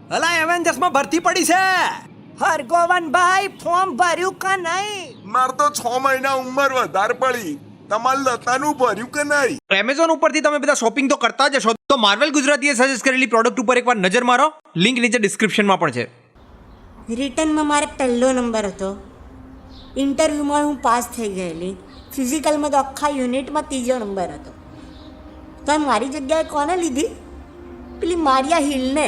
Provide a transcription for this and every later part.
અલા એવેન્જર્સ માં ભરતી પડી છે. હરગોવનભાઈ ફોર્મ ભર્યું કે નહીં? માર તો 6 મહિના ઉંમર વધારે પડી. તમાર લતાનું ભર્યું કે નહીં? એમેઝોન ઉપરથી તમે બધા શોપિંગ તો કરતા જ હશો, તો માર્વેલ ગુજરાતીએ સજેસ્ટ કરેલી પ્રોડક્ટ ઉપર એકવાર નજર મારો. લિંક નીચે ડિસ્ક્રિપ્શનમાં પણ છે. રિટર્નમાં મારે પહેલો નંબર હતો. ઇન્ટરવ્યૂમાં હું પાસ થઈ ગયેલી. ફિઝિકલમાં તો આખા યુનિટમાં ત્રીજો નંબર હતો. તો મારી જગ્યાએ કોને લીધી? પેલી મારિયા હિલને.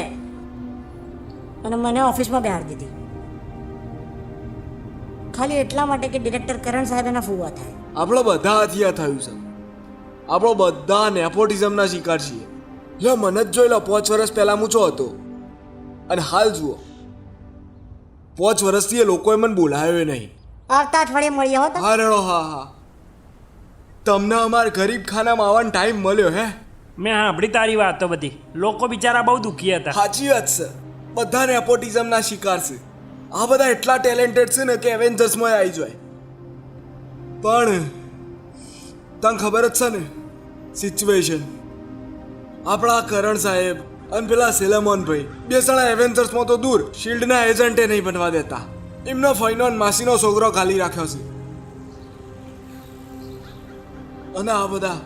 અને મને ઓફિસમાં બેહાડી દીધી, ખાલી એટલા માટે કે ડિરેક્ટર કરણ સાહેબ એના ફૂવા થાય. આપણો બધા હાથિયા થયું છે. આપણો બધા નેપોટિઝમના શિકાર છીએ. લે મને જ જોઈ લો, 5 વર્ષ પહેલાં હું ચો હતો અને હાલ જુઓ, 5 વર્ષથી એ લોકોએ મને બોલાવ્યો નહીં. આવતા અઠવાડિયે મળ્યા હો. હા રેડો, હા. તમને અમારા ગરીબ ખાનામાં આવવાનો ટાઈમ મળ્યો હે? મેં સાંભળી તારી વાતો બધી. લોકો બિચારા બહુ દુઃખી હતા. સાચી વાત છે. બધા નેપોટિઝમના શિકાર છે. આ બધા એટલા ટેલેન્ટેડ છે ને કે એવેન્જર્સમાં આવી જાય. પણ તને ખબર જ છે ને સિચ્યુએશન. આપણા કરણ સાહેબ અને પેલા સેલેમોનભાઈ બે જણા એવેન્જર્સમાં તો દૂર, શિલ્ડના એજન્ટે નહીં બનવા દેતા. એમનો ફઈનો ને માસીનો છોકરો ખાલી રાખ્યો છે. અને આ બધા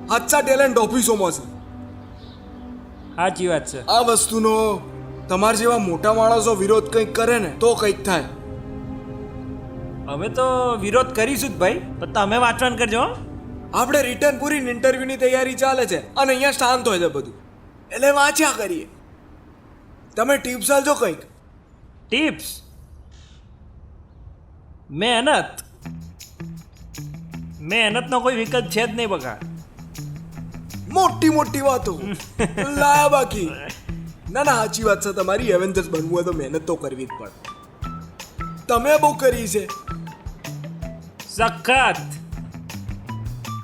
સાચા ટેલેન્ટ ઓફિસોમાં છે. સાચી વાત છે. આ વસ્તુનો તમારા જેવા મોટા માણસો વિરોધ કંઈક કરે ને તો કંઈક થાય. અમે તો વિરોધ કરીશું જ ભાઈ, પણ તમે વાંચવાન કરજો હો. આપણે રિટર્ન પૂરી ઇન્ટરવ્યુની તૈયારી ચાલે છે અને અહીંયા શાંત હોય છે બધું, એટલે વાંચ્યા કરીએ. તમે ટિપ્સ આલજો કંઈક. ટિપ્સ? મહેનતનો કોઈ વિકલ્પ છે જ નહીં બકા. મોટી મોટી વાતો લાયા બાકી. ના સાચી વાત છે તમારી. એવેન્જર્સ બનવું હોય તો મહેનત તો કરવી જ પડે. તમે બહુ કરી છે. સખત.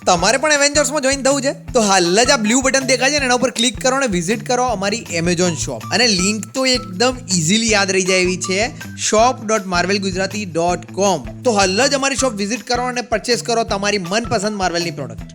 તમારે પણ એવેન્જર્સમાં જોઈન થવું છે તો હાલ જ આ બ્લુ બટન દેખાય છે ને એના ઉપર ક્લિક કરો અને વિઝિટ કરો અમારી એમેઝોન શોપ. અને લિંક તો એકદમ ઇઝીલી યાદ રહી જાય એવી છે, shop.marvelgujarati.com. તો હાલ જ અમારી શોપ વિઝિટ કરો અને પરચેસ કરો તમારી મનપસંદ માર્વેલની પ્રોડક્ટ.